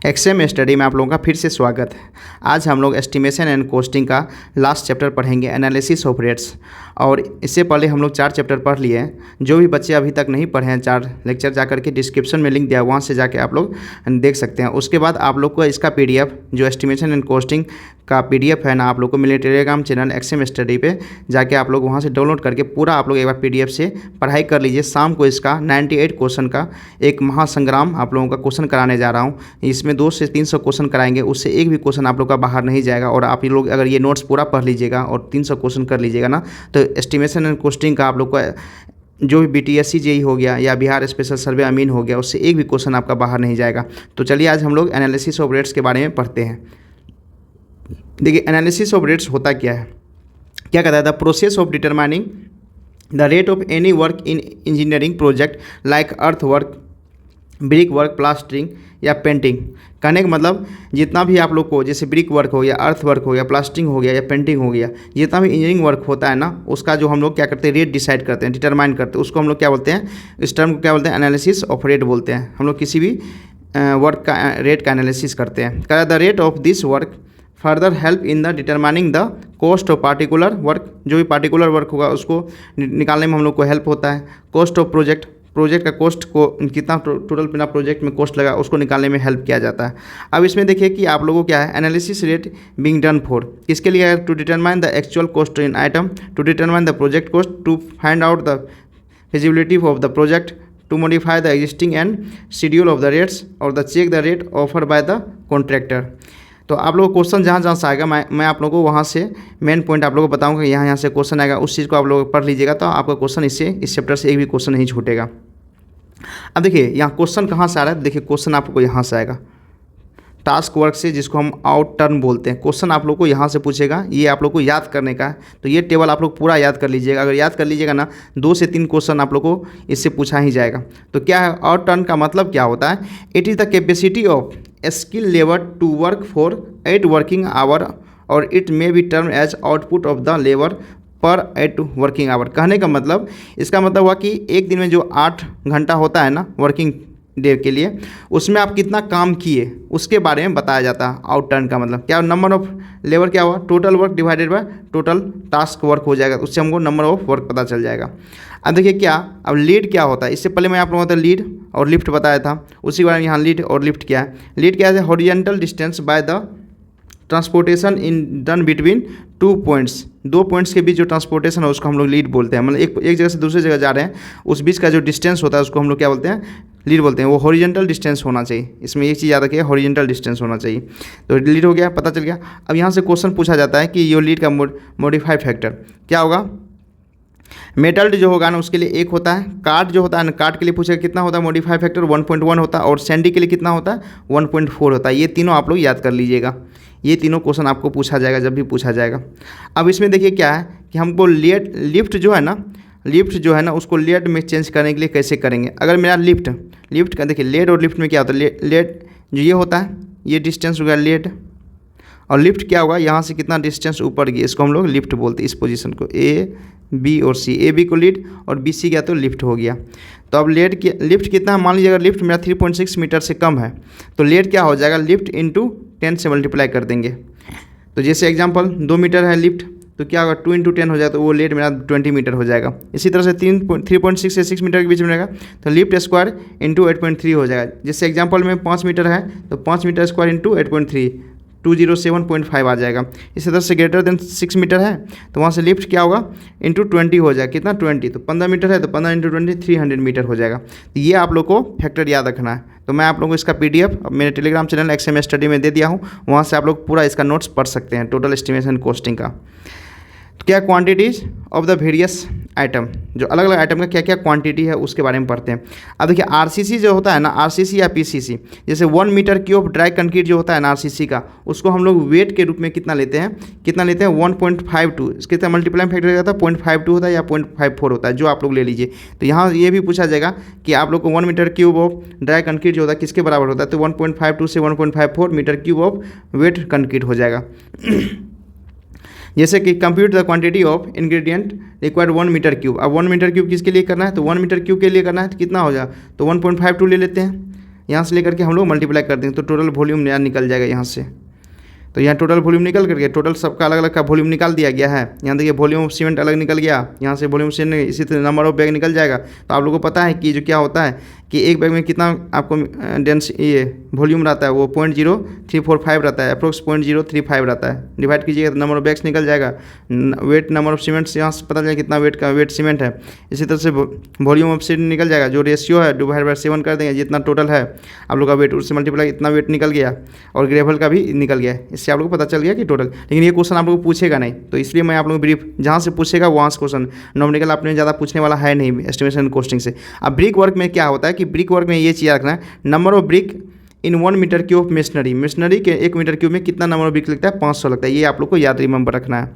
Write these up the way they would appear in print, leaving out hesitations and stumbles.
XM study में आप लोगों का फिर से स्वागत है। आज हम लोग एस्टिमेशन एंड कॉस्टिंग का लास्ट चैप्टर पढ़ेंगे, एनालिसिस ऑफ रेट्स। और इससे पहले हम लोग 4 चैप्टर पढ़ लिए हैं। जो भी बच्चे अभी तक नहीं पढ़े हैं 4 लेक्चर, जाकर के डिस्क्रिप्शन में लिंक दिया, वहाँ से जाके आप लोग देख सकते हैं। उसके बाद आप लोग को इसका पीडीएफ, जो एस्टिमेशन एंड कॉस्टिंग का पीडीएफ है ना, आप लोग को मेरे टेलीग्राम चैनल एक्सएम स्टडी पे जाके आप लोग वहाँ से डाउनलोड करके पूरा आप लोग एक बार पीडीएफ से पढ़ाई कर लीजिए। शाम को इसका 98 क्वेश्चन का एक महासंग्राम आप लोगों का क्वेश्चन कराने जा रहा हूँ। इसमें 200 से 300 क्वेश्चन कराएंगे, उससे एक भी क्वेश्चन आप लोग का बाहर नहीं जाएगा। और आप ये लोग अगर ये नोट्स पूरा पढ़ लीजिएगा और 300 क्वेश्चन कर लीजिएगा ना, तो एस्टिमेशन एंड कॉस्टिंग का आप लोग का जो भी बीटीएससी जेई हो गया या बिहार स्पेशल सर्वे अमीन हो गया, उससे एक भी क्वेश्चन आपका बाहर नहीं जाएगा। तो चलिए आज हम लोग एनालिसिस ऑफ रेट्स के बारे में पढ़ते हैं। देखिए, एनालिसिस ऑफ रेट्स होता क्या है, क्या कहता है? The process of determining the rate of any work in engineering project like earth work, brick work, plastering या पेंटिंग। कहने का मतलब जितना भी आप लोग को, जैसे ब्रिक वर्क हो गया, अर्थ वर्क हो गया, प्लास्टरिंग हो गया या पेंटिंग हो गया, जितना भी इंजीनियरिंग वर्क होता है ना, उसका जो हम लोग क्या करते हैं, रेट डिसाइड करते हैं, डिटरमाइन करते हैं। उसको हम लोग क्या बोलते हैं, इस टर्म को क्या बोलते हैं? एनालिसिस ऑफ रेट बोलते हैं। हम लोग किसी भी वर्क का रेट का एनालिसिस करते हैं। कह the rate of this work further help in the determining the cost of particular work. जो भी पार्टिकुलर वर्क होगा उसको निकालने में हम लोग को हेल्प होता है। कॉस्ट ऑफ प्रोजेक्ट, प्रोजेक्ट का कॉस्ट को कितना टोटल बिना प्रोजेक्ट में कॉस्ट लगा, उसको निकालने में हेल्प किया जाता है। अब इसमें देखिए कि आप लोगों को क्या है, analysis rate being done for, किसके लिए है? To determine the actual cost in item, to determine the project cost, to find out the feasibility of the project, to modify the existing and schedule of the rates, और the check the rate offer by the contractor. तो आप लोगों को question जहाँ से आएगा, मैं आप लोगों को वहाँ से मेन पॉइंट आप लोगों को बताऊँगा कि यहाँ से क्वेश्चन आएगा, उस चीज़ को आप लोग पढ़ लीजिएगा, तो आपका क्वेश्चन इस चैप्टर से एक भी क्वेश्चन नहीं छूटेगा। अब देखिए यहाँ क्वेश्चन कहाँ से आ रहा है। देखिए क्वेश्चन आपको यहाँ से आएगा, टास्क वर्क से, जिसको हम आउट टर्न बोलते हैं। क्वेश्चन आप लोग को यहाँ से पूछेगा, ये आप लोग को याद करने का है। तो ये टेबल आप लोग पूरा याद कर लीजिएगा। अगर याद कर लीजिएगा ना, 2 से 3 क्वेश्चन आप लोग को इससे पूछा ही जाएगा। तो क्या है आउट टर्न का मतलब? क्या होता है? It is the capacity of skill labour to work for 8 working hour, और it may be term as output of the labour per 8 working our. कहने का मतलब, इसका मतलब हुआ कि एक दिन में जो 8 घंटा होता है ना वर्किंग डे के लिए, उसमें आप कितना काम किए उसके बारे में बताया जाता है। आउट टर्न का मतलब क्या? नंबर ऑफ लेबर क्या हुआ, total work divided by total task work हो जाएगा, उससे हमको नंबर ऑफ वर्क पता चल जाएगा। अब देखिए क्या, अब लीड क्या होता है? इससे पहले मैं आप लोगों को लीड और लिफ्ट बताया था, उसी बारे में यहाँ लीड और लिफ्ट क्या है। लीड क्या है? Horizontal distance by the transportation in done between 2 points. 2 points के बीच जो ट्रांसपोर्टेशन है उसको हम लोग लीड बोलते हैं। मतलब एक जगह से दूसरी जगह जा रहे हैं, उस बीच का जो डिस्टेंस होता है उसको हम लोग क्या बोलते हैं? लीड बोलते हैं। वो हॉरिजॉन्टल डिस्टेंस होना चाहिए। इसमें एक चीज़ याद रखिए, हॉरिजॉन्टल डिस्टेंस होना चाहिए। तो लीड हो गया, पता चल गया। अब यहाँ से क्वेश्चन पूछा जाता है कि ये लीड का मॉडिफाई फैक्टर क्या होगा? मेटल्ड जो होगा ना उसके लिए 1 होता है। कार्ड जो होता है ना, कार्ड के लिए पूछेगा कितना होता है मॉडिफाई फैक्टर, 1.1 होता है। और सैंडी के लिए कितना होता है? 1.4 होता है। ये तीनों आप लोग याद कर लीजिएगा। ये तीनों क्वेश्चन आपको पूछा जाएगा जब भी पूछा जाएगा। अब इसमें देखिए क्या है कि हमको लिफ्ट जो है ना उसको लेड में चेंज करने के लिए कैसे करेंगे। अगर मेरा लिफ्ट का देखिए, लेड और लिफ्ट में क्या होता है? लेड जो ये होता है, ये डिस्टेंस हो गया लेड, और लिफ्ट क्या होगा? यहाँ से कितना डिस्टेंस ऊपर गया, इसको हम लोग लिफ्ट बोलते हैं। इस पोजीशन को ए, बी और सी, ए बी को लीड और बी सी गया तो लिफ्ट हो गया। तो अब लिफ्ट कितना है? मान लीजिए अगर लिफ्ट मेरा 3.6 मीटर से कम है, तो लेड क्या हो जाएगा? लिफ्ट इंटू 10 से मल्टीप्लाई कर देंगे। तो जैसे एग्जांपल 2 मीटर है लिफ्ट, तो क्या होगा? 2 इंटू 10 हो जाए तो वो लेड मेरा 20 मीटर हो जाएगा। इसी तरह से 3.6 से 6 मीटर के बीच में रहेगा, तो लिफ्ट स्क्वायर इंटू 8.3 हो जाएगा। जैसे एग्जांपल में 5 मीटर है, तो 5 मीटर स्क्वायर इंटू 8.3, 207.5 आ जाएगा। इसी तरह से ग्रेटर देन 6 मीटर है, तो वहाँ से लिफ्ट क्या होगा? इंटू 20 हो जाएगा। कितना? 20। तो 15 मीटर है, तो 15 इंटू 20 300 मीटर हो जाएगा। तो ये आप लोग को फैक्टर याद रखना है। तो मैं आप लोगों को इसका पीडीएफ मेरे टेलीग्राम चैनल एक्सएम स्टडी में दे दिया हूँ, वहाँ से आप लोग पूरा इसका नोट्स पढ़ सकते हैं, टोटल एस्टिमेशन कॉस्टिंग का। तो क्या quantities of the various item, जो अलग अलग आइटम का क्या क्या क्वांटिटी है उसके बारे में पढ़ते हैं। अब देखिए आरसीसी जो होता है ना, आरसीसी या पीसीसी, जैसे 1 मीटर क्यूब ड्राई कंक्रीट जो होता है ना आरसीसी का, उसको हम लोग वेट के रूप में कितना लेते हैं? 1.52। इसके साथ मल्टीप्लाइंग फैक्टर जाता है 0.52 होता है या 0.54 होता है, जो आप लोग ले लीजिए। तो यहाँ ये भी पूछा जाएगा कि आप लोग को 1 metre cube of dry concrete जो होता है किसके बराबर होता है? तो 1.52 से 1.54 metre cube of wet concrete हो जाएगा। जैसे कि compute the quantity of ingredient required 1 metre cube. अब 1 मीटर क्यूब किसके लिए करना है? तो 1 मीटर क्यूब के लिए करना है, तो कितना हो जाए? तो 1.52 ले लेते हैं। यहाँ से लेकर के हम लोग मल्टीप्लाई कर देंगे तो टोटल वॉल्यूम यहाँ निकल जाएगा यहाँ से। तो यहाँ टोटल वॉल्यूम निकल करके टोटल सबका अलग अलग का वॉल्यूम निकाल दिया गया है। यहाँ देखिए वॉल्यूम ऑफ सीमेंट अलग निकल गया, यहाँ से वॉल्यूम सीमेंट, इसी तरह नंबर ऑफ बैग निकल जाएगा। तो आप लोगों को पता है कि जो क्या होता है कि एक बैग में कितना आपको डेंस ये वॉल्यूम रहता है, वो 0.0345 रहता है, अप्रोक्स 0.035 रहता है। डिवाइड कीजिएगा तो नंबर ऑफ बैग्स निकल जाएगा। वेट नंबर ऑफ सीमेंट से यहाँ से पता चलेगा कितना वेट का वेट सीमेंट है। इसी तरह से वॉल्यूम ऑफ सीमेंट निकल जाएगा, जो रेशियो है डिवाइड बाय 7 कर देंगे, जितना टोटल है आप लोग का वेट उससे मल्टीप्लाई इतना वेट निकल गया, और ग्रेवल का भी निकल गया। इससे आप लोग को पता चल गया कि टोटल। लेकिन ये क्वेश्चन आप लोग को पूछेगा नहीं, तो इसलिए मैं आप लोग ब्रीफ जहाँ से पूछेगा वहाँ से क्वेश्चन, नॉमिकल आपने ज़्यादा पूछने वाला है नहीं एस्टिमेशन एंड कॉस्टिंग से। अब ब्रिक वर्क में क्या होता है कि ब्रिक वर्क में ये चीज़ रखना है, number of brick in 1 metre cube of masonry, masonry के 1 मीटर क्यूब में कितना नंबर ऑफ ब्रिक लगता है, 500 लगता है। ये आप लोग को याद रिमेंबर रखना है,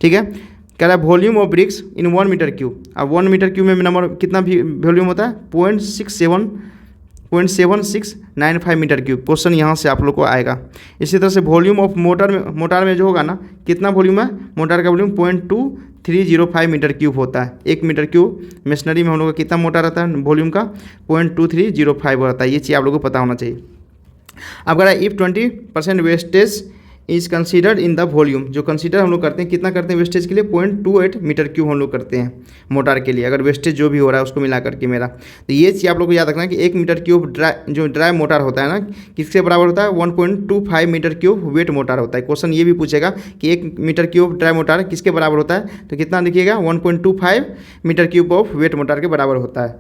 ठीक है। कह रहा है volume of bricks in 1 metre cube. अब 1 मीटर क्यूब में नंबर कितना भी वॉल्यूम होता है, 0.7695 मीटर क्यूब। क्वेश्चन यहाँ से आप लोग को आएगा। इसी तरह से वॉल्यूम ऑफ मोटार में जो होगा ना, कितना वॉल्यूम है मोटार का, वॉल्यूम 0.2305 मीटर क्यूब होता है। 1 मीटर क्यूब मशीनरी में हम लोग का कितना मोटा रहता है, वॉल्यूम का 0.2305 रहता है। ये चीज़ आप लोग को पता होना चाहिए। अब कह रहा है if 20% wastage is considered in the volume, जो कंसीडर हम लोग करते हैं, कितना करते हैं वेस्टेज के लिए, 0.28 मीटर क्यूब हम लोग करते हैं मोटार के लिए, अगर वेस्टेज जो भी हो रहा है उसको मिला करके मेरा। तो ये चीज़ आप लोग को याद रखना है कि 1 मीटर क्यूब ड्राई मोटार होता है ना, किसके बराबर होता है, 1.25 मीटर क्यूब वेट मोटार होता है। क्वेश्चन ये भी पूछेगा कि 1 मीटर क्यूब ड्राई मोटार किसके बराबर होता है, तो कितना लिखिएगा, 1.25 metre cube of wet mortar के बराबर होता है।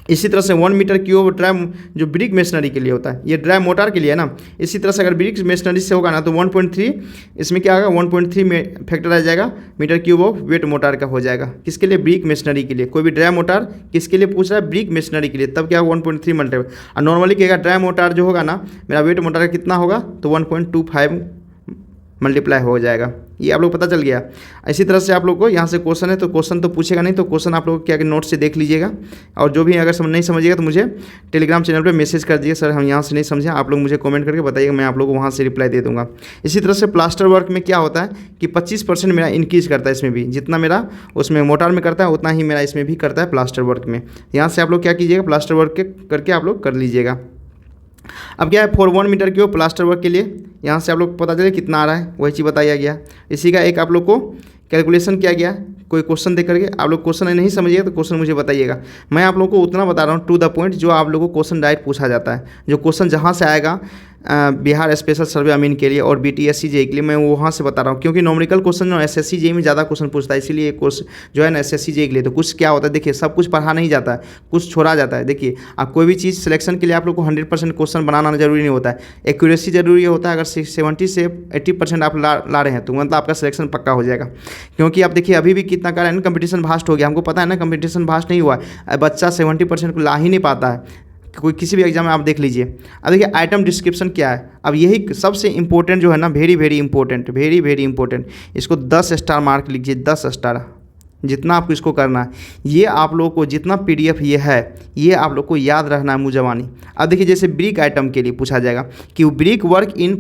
इसी तरह से 1 मीटर क्यूब ड्राई जो ब्रिक मेशनरी के लिए होता है, ये ड्राई मोटार के लिए है ना। इसी तरह से अगर ब्रिक मेशनरी से होगा ना तो 1.3, इसमें क्या होगा, 1.3 में फैक्टर आ जाएगा metre cube of wet mortar का हो जाएगा। किसके लिए, ब्रिक मेशनरी के लिए। कोई भी ड्राई मोटार किसके लिए पूछ रहा है, ब्रिक मेशनरी के लिए, तब क्या 1.3 मल्टीप्लाई। और नॉर्मली क्या ड्राई मोटार जो होगा ना, मेरा वेट मोटार का कितना होगा, तो 1.25 मल्टीप्लाई हो जाएगा। ये आप लोग पता चल गया। इसी तरह से आप लोग को यहाँ से क्वेश्चन है, तो क्वेश्चन तो पूछेगा नहीं, तो क्वेश्चन आप लोग क्या नोट से देख लीजिएगा। और जो भी अगर नहीं समझिएगा तो मुझे टेलीग्राम चैनल पे मैसेज कर दीजिए, सर हम यहाँ से नहीं समझे, आप लोग मुझे कमेंट करके बताइएगा, मैं आप लोग को वहाँ से रिप्लाई दे दूँगा। इसी तरह से प्लास्टर वर्क में क्या होता है कि 25% मेरा इंक्रीज करता है, इसमें भी जितना मेरा उसमें मोटार में करता है उतना ही मेरा इसमें भी करता है प्लास्टर वर्क में। यहाँ से आप लोग क्या कीजिएगा, प्लास्टर वर्क करके आप लोग कर लीजिएगा। अब क्या है, 1 मीटर क्यूब प्लास्टर वर्क के लिए यहाँ से आप लोग पता चले कितना आ रहा है, वही चीज़ बताया गया। इसी का एक आप लोग को कैलकुलेशन किया गया, कोई क्वेश्चन देख करके आप लोग क्वेश्चन नहीं समझिएगा तो क्वेश्चन मुझे बताइएगा। मैं आप लोगों को उतना बता रहा हूँ टू द पॉइंट, जो आप लोगों को क्वेश्चन डायरेक्ट पूछा जाता है। जो क्वेश्चन जहाँ से आएगा बिहार स्पेशल सर्वे अमीन के लिए और BTSC JEE के लिए, मैं वहाँ से बता रहा हूँ, क्योंकि नॉमिकल क्वेश्चन जो SSC JEE में ज़्यादा क्वेश्चन पूछता है, इसीलिए कोर्स जो है ना SSC JEE के लिए। तो कुछ क्या होता है, देखिए सब कुछ पढ़ा नहीं जाता है, कुछ छोड़ा जाता है। देखिए आप कोई भी चीज़ सिलेक्शन के लिए आप लोग को 100% क्वेश्चन बनाना जरूरी नहीं होता है, एक्यूरेसी जरूरी होता है। अगर 70 से 80% आप ला रहे हैं तो मतलब आपका सिलेक्शन पक्का हो जाएगा। क्योंकि आप देखिए अभी भी कितना कर रहे हैं ना, कंपटीशन भास्ट हो गया, हमको पता है ना कंपटीशन भास्ट नहीं हुआ है, बच्चा 70% को ला ही नहीं पाता है कोई किसी भी एग्जाम में। आप देख लीजिए। अब देखिए आइटम डिस्क्रिप्शन क्या है, अब यही सबसे इंपॉर्टेंट जो है ना, वेरी वेरी इंपॉर्टेंट। इसको 10 स्टार मार्क लीजिए, 10 स्टार, जितना आपको इसको करना है। ये आप लोगों को जितना PDF ये है, ये आप लोग को याद रखना है मुँह-ज़बानी। अब देखिए जैसे ब्रिक आइटम के लिए पूछा जाएगा कि brick work in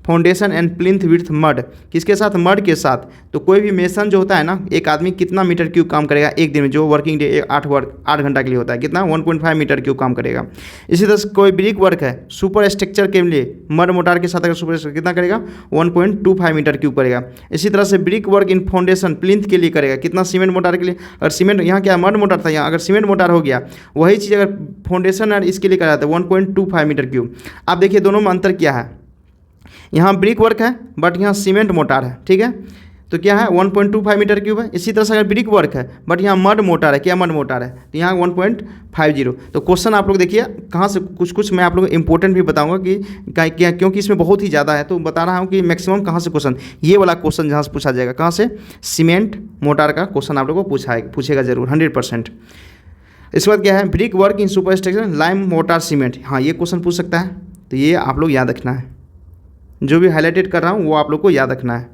foundation and plinth with mud, किसके साथ, मड के साथ। तो कोई भी मेसन जो होता है ना, एक आदमी कितना मीटर क्यूब काम करेगा एक दिन में, जो वर्किंग डे 8 घंटा के लिए होता है, कितना 1.5 मीटर क्यूब काम करेगा। इसी तरह से कोई ब्रिक वर्क है सुपर स्ट्रक्चर के लिए, मड मोटार के साथ अगर सुपर स्ट्रक्चर कितना करेगा, 1.25 मीटर क्यूब करेगा। इसी तरह से brick work in foundation plinth के लिए करेगा, कितना, सीमेंट मोटार के लिए। अगर सीमेंट यहाँ क्या मड मोटार था, यहाँ अगर सीमेंट मोटार हो गया, वही चीज़ अगर फाउंडेशन और इसके लिए कराता है 1.25 मीटर क्यूब। आप देखिए दोनों में अंतर क्या है, यहाँ ब्रिक वर्क है बट यहाँ सीमेंट मोटार है, ठीक है। तो क्या है 1.25 मीटर क्यूब है। इसी तरह से अगर ब्रिक वर्क है बट यहाँ मड मोटार है, क्या मड मोटार है, तो यहाँ 1.50। तो क्वेश्चन आप लोग देखिए कहाँ से कुछ मैं आप लोग इंपॉर्टेंट भी बताऊंगा कि क्या, क्योंकि इसमें बहुत ही ज़्यादा है, तो बता रहा हूँ कि मैक्सिमम कहाँ से क्वेश्चन, ये वाला क्वेश्चन जहाँ से पूछा जाएगा, कहाँ से, सीमेंट मोटार का क्वेश्चन आप लोग को पूछेगा जरूर 100%। इसके बाद क्या है, brick work in super structure lime motor cement, हाँ ये क्वेश्चन पूछ सकता है। तो ये आप लोग याद रखना है, जो भी हाईलाइटेड कर रहा हूँ वो आप लोग को याद रखना है।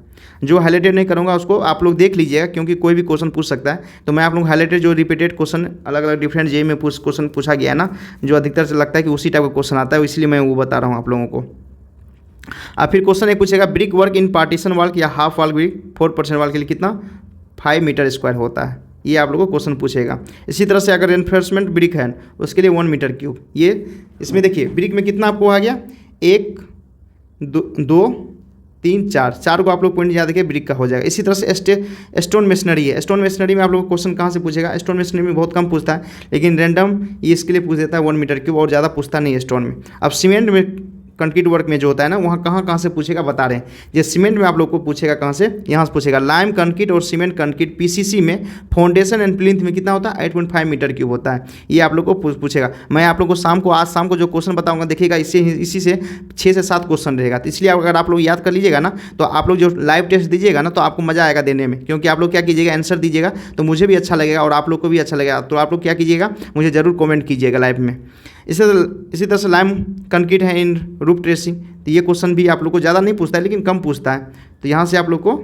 जो हाईलाइटेड नहीं करूँगा उसको आप लोग देख लीजिएगा, क्योंकि कोई भी क्वेश्चन पूछ सकता है। तो मैं आप लोग हाईलाइटेड जो रिपीटेड क्वेश्चन अलग अलग डिफरेंट JEE में क्वेश्चन पूछा गया है ना, जो अधिकतर से लगता है कि उसी टाइप का क्वेश्चन आता है, इसलिए मैं वो बता रहा हूँ आप लोगों को। अब फिर क्वेश्चन एक पूछेगा, ब्रिक वर्क इन पार्टीशन वाल या हाफ वाल ब्रिक 4% वाल के लिए कितना, 5 मीटर स्क्वायर होता है। ये आप लोगों को क्वेश्चन पूछेगा। इसी तरह से अगर रेनफोर्समेंट ब्रिक है उसके लिए 1 मीटर क्यूब, ये इसमें देखिए ब्रिक में कितना आपको आ गया, 1 2 3 4 को आप लोग पॉइंट याद रखिए, ब्रिक का हो जाएगा। इसी तरह से स्टोन मेशनरी है, स्टोन मेशनरी में आप लोग को क्वेश्चन कहाँ से पूछेगा, स्टोन मेशनरी में बहुत कम पूछता है, लेकिन रैंडम ये इसके लिए पूछ देता है 1 मीटर क्यूब, और ज़्यादा पूछता नहीं है स्टोन में। अब सीमेंट में कंक्रीट वर्क में जो होता है ना, वहाँ कहाँ से पूछेगा बता रहे हैं। ये सीमेंट में आप लोग को पूछेगा कहाँ से, यहाँ से पूछेगा। लाइम कंक्रीट और सीमेंट कंक्रीट पीसीसी में फाउंडेशन एंड प्लिंथ में कितना होता है, 8.5 मीटर क्यूब होता है। ये आप लोग को पूछेगा। मैं आप लोग को आज शाम को जो क्वेश्चन बताऊंगा देखिएगा, इसी से 6 से 7 क्वेश्चन रहेगा। तो इसलिए अगर आप लोग याद कर लीजिएगा ना, तो आप लोग जो लाइव टेस्ट दीजिएगा ना, तो आपको मज़ा आएगा देने में, क्योंकि आप लोग क्या कीजिएगा, आंसर दीजिएगा तो मुझे भी अच्छा लगेगा और आप लोग को भी अच्छा लगेगा। तो आप लोग क्या कीजिएगा, मुझे ज़रूर कमेंट कीजिएगा लाइव में। इसी तरह से लाइम कंक्रीट है इन रूफ ट्रेसिंग, तो ये क्वेश्चन भी आप लोग को ज़्यादा नहीं पूछता है, लेकिन कम पूछता है। तो यहाँ से आप लोग को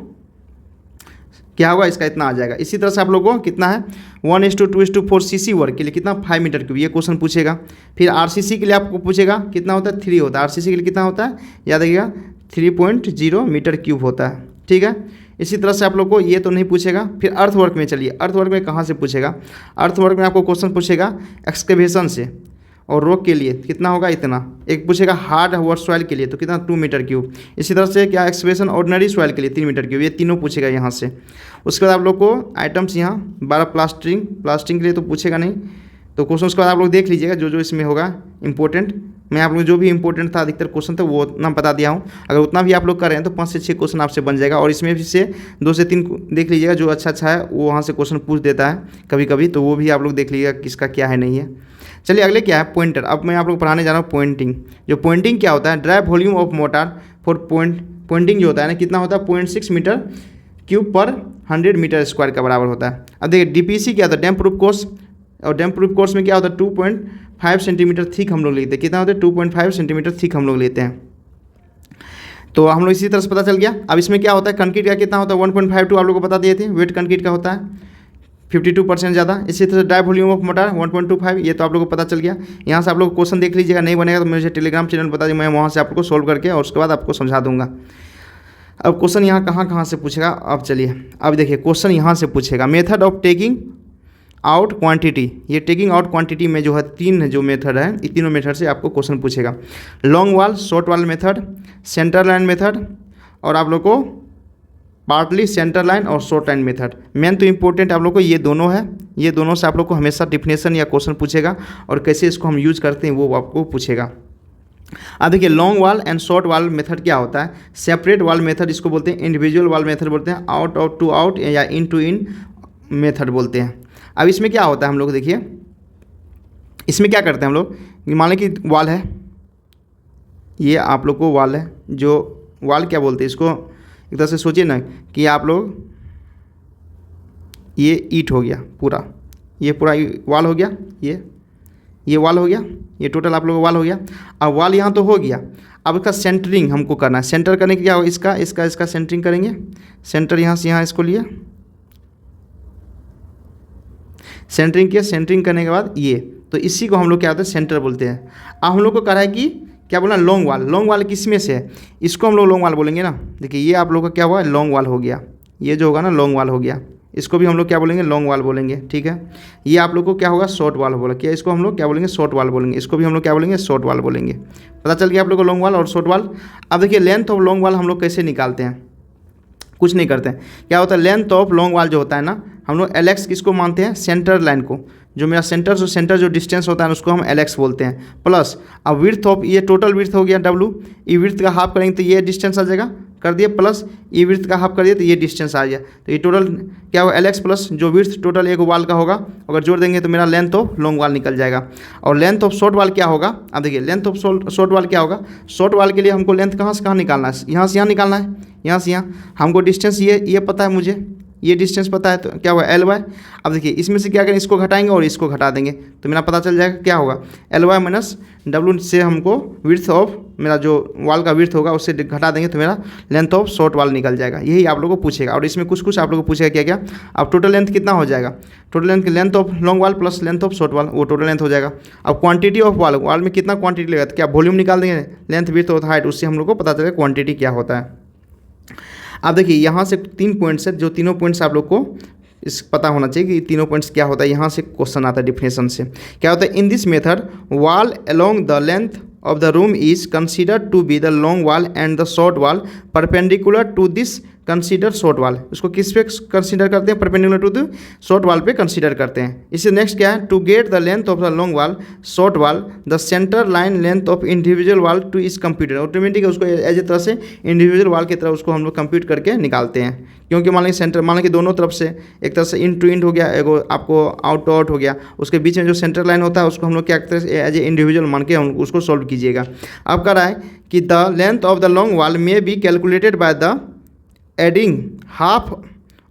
क्या होगा, इसका इतना आ जाएगा। इसी तरह से आप लोग को कितना है, 1:2:4 सीसी वर्क के लिए कितना, 5 मीटर क्यूब, ये क्वेश्चन पूछेगा। फिर आरसीसी के लिए आपको पूछेगा कितना होता है, 3 होता है। आरसीसी के लिए कितना होता है, याद रखिएगा 3.0 मीटर क्यूब होता है, ठीक है। इसी तरह से आप लोग को ये तो नहीं पूछेगा। फिर अर्थवर्क में चलिए, अर्थवर्क में कहाँ से पूछेगा, अर्थवर्क में आपको क्वेश्चन पूछेगा एक्सकेवेशन से, और रॉक के लिए कितना होगा, इतना। एक पूछेगा हार्ड वर्क सॉइल के लिए, तो कितना, 2 मीटर क्यूब। इसी तरह से क्या एक्सकेवेशन ऑर्डिनरी सॉइल के लिए 3 मीटर क्यूब, ये तीनों पूछेगा यहाँ से। उसके बाद आप लोग को आइटम्स यहाँ 12 प्लास्टरिंग के लिए तो पूछेगा नहीं, तो क्वेश्चन उसके बाद आप लोग देख लीजिएगा जो इसमें होगा इंपॉर्टेंट। मैं आप लोग जो भी इंपॉर्टेंट था अधिकतर क्वेश्चन था वो उतना बता दिया हूँ। अगर उतना भी आप लोग करें तो 5 से 6 क्वेश्चन आपसे बन जाएगा, और इसमें से 2 से 3 देख लीजिएगा जो अच्छा है वो वहाँ से क्वेश्चन पूछ देता है कभी कभी, तो वो भी आप लोग देख लीजिएगा किसका क्या है नहीं है। चलिए अगले क्या है, पॉइंटर। अब मैं आप लोग पढ़ाने जा रहा हूँ पॉइंटिंग। जो पॉइंटिंग क्या होता है, drive volume of motor for pointing जो होता है ना, कितना होता है, 0.6 मीटर क्यूब पर 100 मीटर स्क्वायर का बराबर होता है। अब देखिए डीपीसी क्या होता है, डैम प्रूफ कोर्स, और डैम प्रूफ कोर्स में क्या होता है, 2.5 सेंटीमीटर थिक हम लोग लेते हैं। कितना होता है, 2.5 सेंटीमीटर थिक हम लोग लेते हैं। तो हम लोग इसी तरह से पता चल गया। अब इसमें क्या होता है, कंक्रीट का कितना होता है, 1.52 आप लोग को बता दिए थे, वेट कंक्रीट का होता है 52% ज़्यादा। इसी तरह ड्राइव वॉल्यूम ऑफ मोटर 1.25, ये तो आप लोगों को पता चल गया। यहाँ से आप लोग क्वेश्चन देख लीजिएगा, नहीं बनेगा तो मुझे टेलीग्राम चैनल बता दीजिए, मैं वहाँ से आप लोग को सोल्व करके और उसके बाद आपको समझा दूंगा। अब क्वेश्चन यहाँ कहाँ से पूछेगा, अब चलिए अब देखिए क्वेश्चन यहाँ से पूछेगा, method of taking out quantity. ये टेकिंग आउट क्वांटिटी में जो है 3 जो मेथड है, इन तीनों मेथड से आपको क्वेश्चन पूछेगा। लॉन्ग वाल, शॉर्ट वाल मेथड, सेंटर लाइन मेथड, और आप लोग को पार्टली सेंटर लाइन और शॉर्ट लाइन मेथड। मेन तो इंपॉर्टेंट आप लोग को ये दोनों है, ये दोनों से आप लोग को हमेशा डिफिनेशन या क्वेश्चन पूछेगा, और कैसे इसको हम यूज करते हैं वो आपको पूछेगा। अब देखिए लॉन्ग वाल एंड शॉर्ट वाल मेथड क्या होता है, सेपरेट वाल मेथड इसको बोलते हैं, इंडिविजुअल वाल मेथड बोलते हैं, आउट टू आउट या इन टू इन मेथड बोलते हैं। अब इसमें क्या होता है, हम लोग देखिए इसमें क्या करते हैं हम लोग, मान लें कि वाल है, ये आप लोग को वाल है, जो वाल क्या बोलते हैं इसको, एक तरह से सोचिए ना कि आप लोग ये ईट हो गया पूरा, ये पूरा वाल हो गया, ये वाल हो गया, ये टोटल आप लोग वाल हो गया। अब वाल यहाँ तो हो गया, अब इसका सेंटरिंग हमको करना है। सेंटर करने के क्या होगा, इसका सेंटरिंग करेंगे। सेंटर यहाँ से यहाँ इसको लिया, सेंटरिंग किया, सेंटरिंग करने के बाद ये, तो इसी को हम लोग क्या होता है, सेंटर बोलते हैं। अब हम लोग को कह रहा है कि क्या बोलना, लॉन्ग वाल। लॉन्ग वाल किस में से है, इसको हम लोग लॉन्ग वाल बोलेंगे ना। देखिए ये आप लोग का क्या हुआ, लॉन्ग वाल हो गया, ये जो होगा ना लॉन्ग वाल हो गया, इसको भी हम लोग क्या बोलेंगे, लॉन्ग वाल बोलेंगे, ठीक है। ये आप लोग को क्या होगा, शॉर्ट वाल बोला, क्या इसको हम लोग क्या बोलेंगे, शॉर्ट वाल बोलेंगे, इसको भी हम लोग क्या बोलेंगे, शॉर्ट वाल बोलेंगे। पता चल गया आप लोग को लॉन्ग वाल और शॉर्ट वाल। अब देखिए लेंथ ऑफ लॉन्ग वाल हम लोग कैसे निकालते हैं, कुछ नहीं करते हैं। क्या होता है, लेंथ ऑफ लॉन्ग वाल जो होता है ना, हम लोग LX किसको मानते हैं, सेंटर लाइन को, जो मेरा सेंटर जो डिस्टेंस होता है उसको हम LX बोलते हैं, प्लस अब विड्थ ऑफ, ये टोटल विड्थ हो गया W, ये विड्थ का हाफ करेंगे तो ये डिस्टेंस आ जाएगा, कर दिए, प्लस ये विड्थ का हाफ कर दिए तो ये डिस्टेंस आ गया। तो ये टोटल क्या होगा, LX प्लस जो विड्थ टोटल एक वाल का होगा, अगर जोड़ देंगे तो मेरा लेंथ ऑफ लॉन्ग वाल निकल जाएगा। और लेंथ ऑफ शॉर्ट वाल क्या होगा, अब देखिए लेंथ ऑफ शॉर्ट वाल क्या होगा, शॉर्ट वाल के लिए हमको लेंथ कहाँ से कहाँ निकालना है, यहाँ से यहाँ निकालना है, यहाँ से यहाँ। हमको डिस्टेंस ये पता है, मुझे ये डिस्टेंस पता है, तो क्या होगा LY। अब देखिए इसमें से क्या करें, इसको घटाएंगे और इसको घटा देंगे तो मेरा पता चल जाएगा क्या होगा, LY माइनस W से हमको विड्थ ऑफ मेरा जो वाल का विड्थ होगा उससे घटा देंगे तो मेरा लेंथ ऑफ शॉर्ट वाल निकल जाएगा। यही आप लोगों को पूछेगा, और इसमें कुछ आप लोगों को पूछेगा क्या क्या। अब टोटल लेंथ कितना हो जाएगा, टोटल लेंथ ऑफ लॉन्ग वाल प्लस लेंथ ऑफ शॉर्ट वाल, वो टोटल लेंथ हो जाएगा। अब क्वांटिटी ऑफ वाल में कितना क्वांटिटी लगेगा, तो क्या वॉल्यूम निकाल देंगे, लेंथ विड्थ और हाइट, उससे हम लोग को पता चलेगा क्वांटिटी क्या होता है। अब देखिए यहाँ से 3 पॉइंट्स है, जो तीनों पॉइंट्स आप लोग को इस पता होना चाहिए कि तीनों पॉइंट्स क्या होता है। यहाँ से क्वेश्चन आता है डिफिनेशन से। क्या होता है, in this method wall along the length of the room is considered to be the long wall and the short wall perpendicular to this consider short वाल। उसको किस पे कंसीडर करते हैं, परपेंडिकुलर टू द शॉर्ट वाल पे consider करते हैं। इससे नेक्स्ट क्या है, to get the length of the long wall short wall the centre line length of individual wall to is computed. Automatic उसको एज ए तरह से इंडिविजुअल वाल की तरह उसको हम लोग कंप्यूट करके निकालते हैं, क्योंकि मान लीजिए सेंटर, मान लीजिए दोनों तरफ से एक तरह से इन टू इन हो गया, एगो आपको आउट टू आउट हो गया, उसके बीच में जो सेंटर लाइन होता है उसको हम लोग क्या करते हैं, एज ए इंडिविजुअल मान के हम उसको सॉल्व कीजिएगा। अब कह रहा है कि the length of the long wall may be calculated by the adding half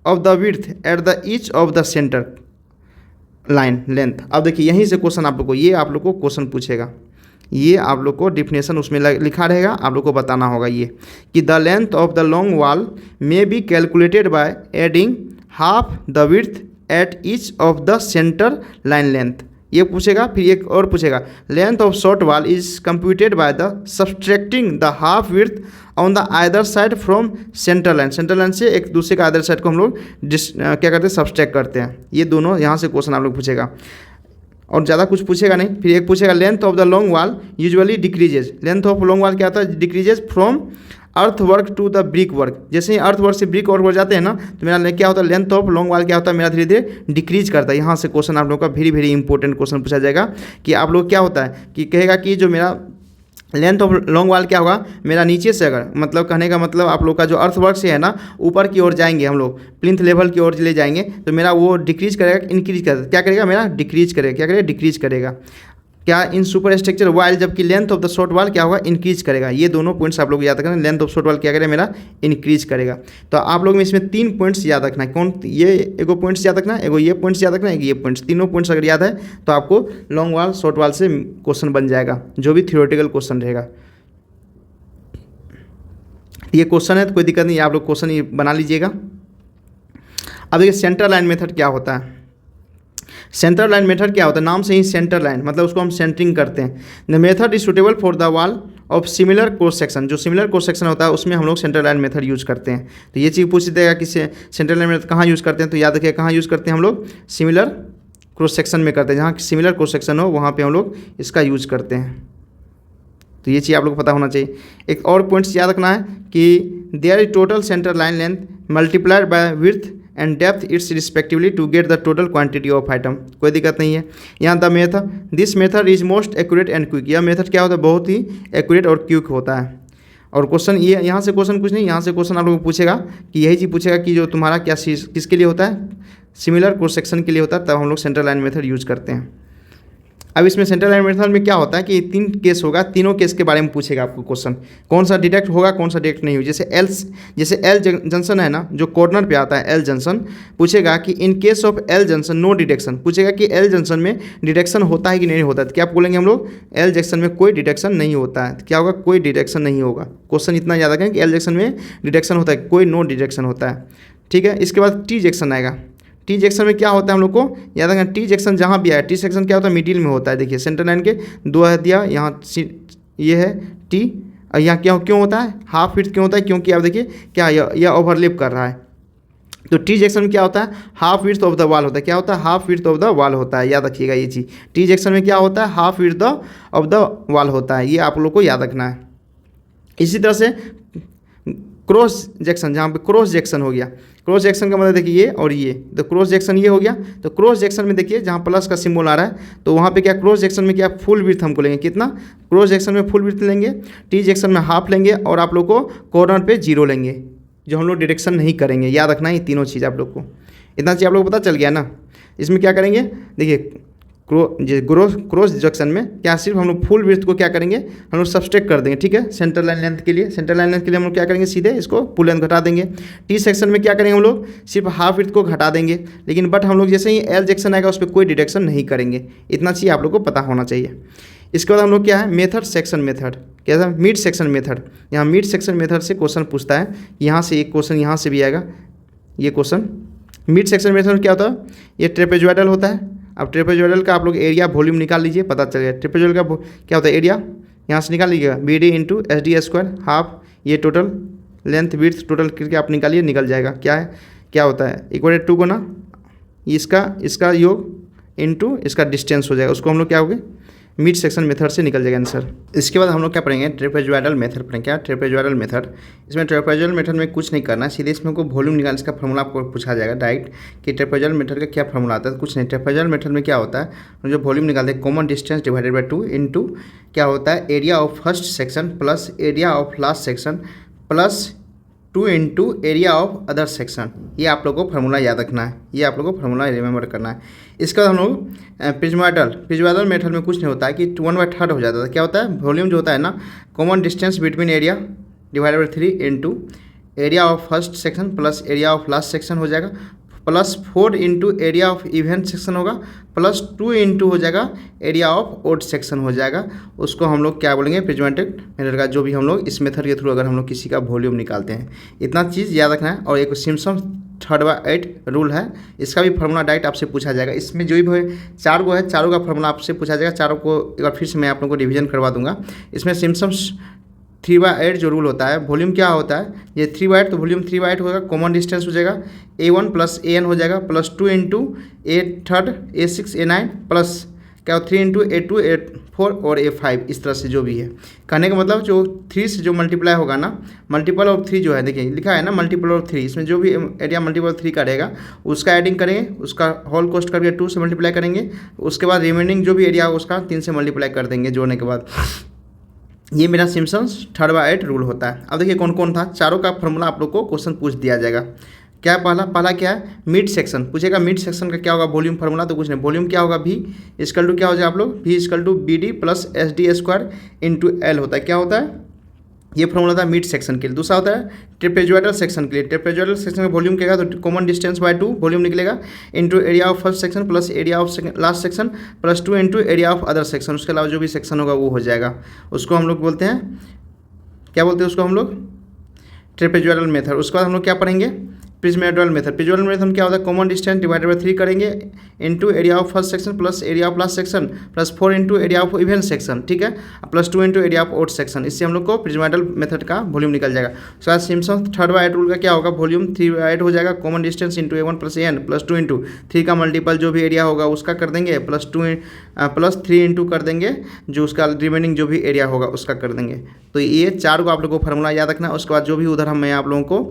of the width at the each of the centre line length. अब देखिए यहीं से क्वेश्चन आप लोग को, ये आप लोग को क्वेश्चन पूछेगा, ये आप लोग को डिफिनेशन उसमें लिखा रहेगा, आप लोग को बताना होगा ये कि the length of the long wall may be calculated by adding half the width at each of the centre line length, ये पूछेगा। फिर एक और पूछेगा, length of short wall is computed by the subtracting the half width on the either side from centre line. Centre line से एक दूसरे का आइदर साइड को हम लोग क्या करते हैं, सब्सट्रैक्ट करते हैं। ये दोनों यहाँ से क्वेश्चन आप लोग पूछेगा और ज़्यादा कुछ पूछेगा नहीं। फिर एक पूछेगा, length of the long wall usually decreases. Length of long wall क्या होता है, decreases from earth work to the brick work. जैसे ही अर्थ वर्क से ब्रिक वर्क हो जाते हैं ना, तो मेरा क्या होता है, लेंथ ऑफ लॉन्ग वाल क्या होता है, मेरा धीरे धीरे डिक्रीज करता है। यहाँ से क्वेश्चन आप लोग का वेरी वेरी इंपॉर्टेंट क्वेश्चन पूछा जाएगा कि आप लोग क्या होता है कि कहेगा कि जो मेरा लेंथ ऑफ लॉन्ग वाल क्या होगा, मेरा नीचे से अगर, मतलब कहने का मतलब आप लोग का जो अर्थ वर्क से है ना, ऊपर की ओर जाएंगे हम लोग, प्लिंथ लेवल की ओर ले जाएंगे, तो मेरा वो डिक्रीज करेगा, इंक्रीज करेगा, क्या करेगा, मेरा डिक्रीज करेगा, क्या करेगा, डिक्रीज करेगा क्या इन सुपर स्ट्रक्चर वाइल, जबकि लेंथ ऑफ द शॉर्ट वाल क्या होगा, इंक्रीज करेगा। ये दोनों पॉइंट्स आप लोग याद रखना, लेंथ ऑफ शॉर्ट वाल क्या करेगा, मेरा इंक्रीज करेगा। तो आप लोग में इसमें 3 पॉइंट्स याद रखना है। कौन, ये एगो पॉइंट्स याद रखना है, एगो ये पॉइंट्स याद रखना है, ये पॉइंट्स, तीनों पॉइंट्स अगर याद है तो आपको लॉन्ग वाल शॉर्ट वाल से क्वेश्चन बन जाएगा, जो भी थियोरेटिकल क्वेश्चन रहेगा। ये क्वेश्चन है तो कोई दिक्कत नहीं, आप लोग क्वेश्चन ये बना लीजिएगा। अब देखिए सेंटर लाइन मेथड क्या होता है। सेंटर लाइन मेथड क्या होता है, नाम से ही सेंटर लाइन, मतलब उसको हम सेंटरिंग करते हैं। The method is suitable for the wall of similar cross section. जो सिमिलर क्रॉस सेक्शन होता है उसमें हम लोग सेंटर लाइन मेथड यूज़ करते हैं। तो ये चीज़ पूछ देगा कि सेंटर लाइन मेथड कहाँ यूज़ करते हैं, तो याद रखिए कहाँ यूज़ करते हैं हम लोग, सिमिलर क्रॉस सेक्शन में करते हैं। जहाँ सिमिलर क्रॉस सेक्शन हो वहाँ पर हम लोग इसका यूज़ करते हैं। तो ये चीज़ आप लोग को पता होना चाहिए। एक और पॉइंट्स याद रखना है कि there is total centre line length multiplied by width and depth it's respectively to get the total quantity of item. कोई दिक्कत नहीं है। यहाँ the method, this method is most accurate and quick. यह मेथड क्या होता है, बहुत ही एक्यूरेट और क्विक होता है। और क्वेश्चन ये, यहाँ से क्वेश्चन कुछ नहीं, यहाँ से क्वेश्चन आप लोगों को पूछेगा कि यही चीज़ पूछेगा कि जो तुम्हारा क्या किसके लिए होता है, सिमिलर क्रॉस सेक्शन के लिए होता है, तब हम लोग सेंटर लाइन मेथड यूज़ करते हैं। अब इसमें सेंटर लाइन मेथड में क्या होता है कि 3 केस होगा, तीनों केस के बारे में पूछेगा आपको क्वेश्चन, कौन सा डिटेक्ट होगा कौन सा डिटेक्ट नहीं होगा। जैसे एल जंक्शन है ना, जो कॉर्नर पे आता है एल जंक्शन, पूछेगा कि in case of L junction no detection. पूछेगा कि एल जंक्शन में डिटेक्शन होता है कि नहीं होता है, तो क्या बोलेंगे हम लोग, एल जंक्शन में कोई डिटेक्शन नहीं होता है। तो क्या होगा, कोई डिटेक्शन नहीं होगा। क्वेश्चन इतना याद रखें कि एल जंक्शन में डिटेक्शन होता है, कोई नो डिटेक्शन होता है। ठीक है, इसके बाद टी जंक्शन आएगा। टी जंक्शन में क्या होता है हम लोग को याद रखना, टी जंक्शन जहाँ भी आया, टी सेक्शन क्या होता है, मिडिल में होता है। देखिए सेंटर लाइन के 2 है दिया, यहाँ ये है टी, और यहाँ क्यों होता है, हाफ विड्थ क्यों होता है, क्योंकि आप देखिए क्या यह ओवरलैप कर रहा है। तो टी जंक्शन में क्या होता है, half width of the wall होता है। क्या होता है, half width of the wall होता है, याद रखिएगा ये चीज़। टी जंक्शन में क्या होता है, half width of the wall होता है, ये आप लोग को याद रखना है। इसी तरह से क्रॉस जंक्शन, जहाँ पे क्रॉस जंक्शन हो गया, क्रॉस जंक्शन का मतलब देखिए ये और ये, तो क्रॉस जंक्शन ये हो गया। तो क्रॉस जंक्शन में देखिए जहाँ प्लस का सिंबल आ रहा है, तो वहाँ पे क्या, क्रॉस जंक्शन में क्या, फुल विड्थ हमको लेंगे, कितना, क्रॉस जंक्शन में फुल विड्थ लेंगे, टी जंक्शन में हाफ लेंगे, और आप लोग को कॉर्नर पे 0 लेंगे, जो हम लोग डिटेक्शन नहीं करेंगे। याद रखना है तीनों चीज़ आप लोग को, इतना चीज़ आप लोग को पता चल गया ना। इसमें क्या करेंगे, देखिए क्रॉस जंक्शन में क्या, सिर्फ हम लोग फुल विड्थ को क्या करेंगे, हम लोग सब्सट्रैक्ट कर देंगे। ठीक है, सेंटर लाइन लेंथ के लिए, सेंटर लाइन लेंथ के लिए हम लोग क्या करेंगे, सीधे इसको फुल लेंथ घटा देंगे। टी सेक्शन में क्या करेंगे, हम लोग सिर्फ हाफ विड्थ को घटा देंगे, लेकिन बट हम लोग जैसे ही एल जंक्शन आएगा उस पर कोई डिटेक्शन नहीं करेंगे। इतना चीज़ आप लोग को पता होना चाहिए। इसके बाद हम लोग क्या है, मेथड सेक्शन मेथड, क्या है, मिड सेक्शन मेथड। यहाँ मिड सेक्शन मेथड से क्वेश्चन पूछता है, यहाँ से एक क्वेश्चन यहाँ से भी आएगा। ये क्वेश्चन मिड सेक्शन मेथड क्या होता है, ये ट्रेपेजॉइडल होता है। अब ट्रेपेजॉइडल का आप लोग एरिया वॉल्यूम निकाल लीजिए, पता चल गया। ट्रेपेजॉइडल का क्या होता है, एरिया यहाँ से निकाल लीजिएगा, B D into S D square half, ये टोटल लेंथ विड्थ टोटल करके आप निकालिए, निकल जाएगा। क्या है, क्या होता है, इक्वल 2 गुना इसका योग इनटू इसका डिस्टेंस हो जाएगा, उसको हम लोग क्या होगे मिड सेक्शन मेथड से निकल जाएगा आंसर। इसके बाद हम लोग क्या पढ़ेंगे ट्रेपेजॉइडल मेथड पढ़ेंगे। क्या ट्रेपेजॉइडल मेथड, इसमें ट्रेपेजॉइडल मेथड में कुछ नहीं करना, सीधे इसमें को वॉल्यूम निकालने का फॉर्मूला आपको पूछा जाएगा डायरेक्ट कि ट्रेपेजॉइडल मेथड का क्या फॉर्मूला आता है। कुछ नहीं, ट्रेपेजॉइडल मेथड में क्या होता है, जो वॉल्यूम निकालते हैं common distance divided by 2 into क्या होता है area of first section plus area of last section plus 2 into area of other section. ये आप लोगों को फार्मूला याद रखना है, ये आप लोगों को फार्मूला रिमेंबर करना है। इसके बाद हम लोग प्रिज्मोइडल मेथड में कुछ नहीं होता है कि 1/3 हो जाता है। क्या होता है वॉल्यूम जो होता है ना common distance between area divided by 3 into area of first section plus area of last section हो जाएगा plus 4 into area of even section होगा प्लस 2 इंटू हो जाएगा एरिया ऑफ ओड सेक्शन हो जाएगा। उसको हम लोग क्या बोलेंगे प्रिज्मेटिक मेथड का, जो भी हम लोग इस मेथड के थ्रू अगर हम लोग किसी का वॉल्यूम निकालते हैं। इतना चीज़ याद रखना है। और एक सिम्पसन 3/8 रूल है, इसका भी फार्मूला डायरेक्ट आपसे पूछा जाएगा। इसमें जो भी 4 गो है, चारों का फार्मूला आपसे पूछा जाएगा। चारों को एक बार फिर से मैं आप लोगों को रिविजन करवा दूंगा। इसमें सिम्पसन 3/8 जो रूल होता है, वॉल्यूम क्या होता है ये 3/8, तो वॉल्यूम 3/8 होगा, कॉमन डिस्टेंस हो जाएगा A1 प्लस AN हो जाएगा plus 2 into A3 A6 A9 plus क्या 3 इंटू A2 A4 और A5, इस तरह से जो भी है। कहने का मतलब जो 3 से जो मल्टीप्लाई होगा ना, मल्टीपल ऑफ 3 जो है, देखिए लिखा है ना मल्टीपल ऑफ 3, इसमें जो भी एरिया मल्टीपल ऑफ 3 का रहेगा उसका एडिंग करेंगे, उसका होल कोस्ट करके 2 से मल्टीप्लाई करेंगे, उसके बाद रिमेनिंग जो भी एरिया होगा उसका 3 से मल्टीप्लाई कर देंगे जोड़ने के बाद। ये मेरा सिम्पसन 3/8 रूल होता है। अब देखिए कौन कौन था, चारों का फार्मूला आप लोग को क्वेश्चन पूछ दिया जाएगा। क्या पहला क्या है मिड सेक्शन पूछेगा, मिड सेक्शन का क्या होगा वॉल्यूम फार्मूला, तो कुछ नहीं, वॉल्यूम क्या होगा V इक्वल टू क्या हो जाएगा आप लोग V equal to BD plus SD² into L होता है। क्या होता है ये फॉर्मूला था मिड सेक्शन के लिए। दूसरा होता है ट्रेपेजॉइडल सेक्शन के लिए, ट्रेपेजॉइडल सेक्शन में वॉल्यूम क्या तो कॉमन डिस्टेंस बाय 2 वॉल्यूम निकलेगा into area of first section plus area of last section plus 2 into area of other section. उसके अलावा जो भी सेक्शन होगा वो हो जाएगा, उसको हम लोग बोलते हैं क्या बोलते हैं उसको हम लोग ट्रेपेजॉइडल मेथड। उसके बाद हम लोग क्या पढ़ेंगे प्रिज्मोइडल मेथड। प्रिज्मोइडल मेथड हम क्या होता है कॉमन डिस्टेंस डिवाइडेड बाई 3 करेंगे into area of first section plus area of last section plus 4 into area of even section, ठीक है, plus 2 into area of odd section. इससे हम लोग को प्रिज्मोइडल मेथड का वॉल्यूम निकल जाएगा। उसके बाद सिम्पसन 3/8 रूल का क्या होगा वॉल्यूम 3/8 हो जाएगा, common distance into A1 plus AN plus 2 into 3 का मल्टीपल जो भी एरिया होगा उसका कर देंगे प्लस 3 इंटू कर देंगे जो उसका रिमेनिंग जो भी एरिया होगा उसका कर देंगे। तो ये 4 को आप लोगों को फार्मूला याद रखना है। उसके बाद जो भी उधर मैं आप लोगों को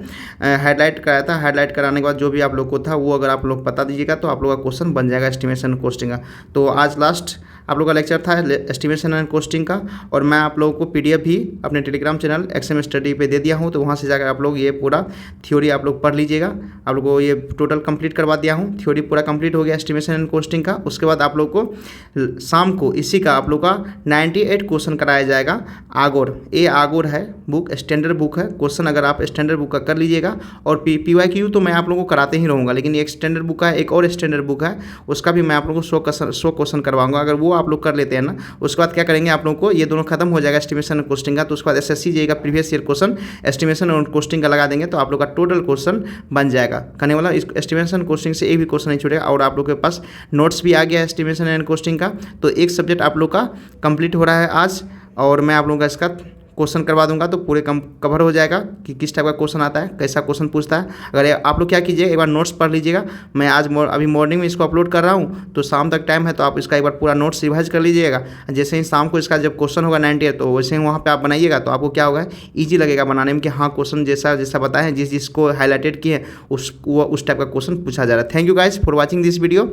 हाईलाइट कराया था, हाईलाइट कराने के बाद जो भी आप लोग को था वो अगर आप लोग बता दीजिएगा तो आप लोग का क्वेश्चन बन जाएगा एस्टिमेशन एंड कोस्टिंग का। तो आज लास्ट आप लोग का लेक्चर था एस्टिमेशन एंड कोस्टिंग का, और मैं आप लोगों को PDF भी अपने टेलीग्राम चैनल XM स्टडी पे दे दिया हूँ, तो वहाँ से जाकर आप लोग ये पूरा थ्योरी आप लोग पढ़ लीजिएगा। आप लोग को ये टोटल कंप्लीट करवा दिया हूँ, थ्योरी पूरा कंप्लीट हो गया एस्टिमेशन एंड कोस्टिंग का। उसके बाद आप लोग को शाम को इसी का आप लोग का 98 क्वेश्चन कराया जाएगा। आगोर ये आगोर है बुक, स्टैंडर्ड बुक है, क्वेश्चन अगर आप स्टैंडर्ड बुक का कर लीजिएगा। और PYQ तो मैं आप लोगों को कराते ही रहूँगा, लेकिन एक स्टैंडर्ड बुक है, एक और स्टैंडर्ड बुक है, उसका भी मैं आप लोगों को 100 क्वेश्चन करवाऊंगा। अगर वो आप लोग कर लेते हैं ना, उसके बाद क्या करेंगे आप लोगों को ये दोनों खत्म हो जाएगा एस्टिमेशन और कोस्टिंग का, तो उसके बाद SSC जाएगा प्रीवियस ईयर क्वेश्चन एस्टिमेशन और कोस्टिंग का लगा देंगे, तो आप लोग का टोटल क्वेश्चन बन जाएगा। कहने वाला इस एस्टिमेशन कोस्टिंग से एक भी क्वेश्चन नहीं छूटेगा। और आप लोग के पास नोट्स भी आ गया एस्टिमेशन एंड कोस्टिंग का, तो एक सब्जेक्ट आप लोग का कंप्लीट हो रहा है आज, और मैं आप लोगों का इसका क्वेश्चन करवा दूंगा, तो पूरे कवर हो जाएगा कि किस टाइप का क्वेश्चन आता है, कैसा क्वेश्चन पूछता है। अगर आप लोग क्या कीजिए एक बार नोट्स पढ़ लीजिएगा। मैं आज अभी मॉर्निंग में इसको अपलोड कर रहा हूँ, तो शाम तक टाइम है, तो आप इसका एक बार पूरा नोट्स रिवाइज कर लीजिएगा। जैसे ही शाम को इसका जब क्वेश्चन होगा 98, तो वैसे ही वहाँ पर आप बनाइएगा, तो आपको क्या होगा ईजी लगेगा बनाने में कि हाँ क्वेश्चन जैसा जैसा बताएं, जिसको हाईलाइटेड किए उस टाइप का क्वेश्चन पूछा जा रहा है। Thank you guys for watching this video,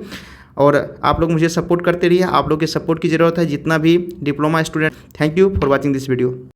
और आप लोग मुझे सपोर्ट करते रहिए। आप लोग के सपोर्ट की ज़रूरत है, जितना भी diploma student. Thank you for watching this video.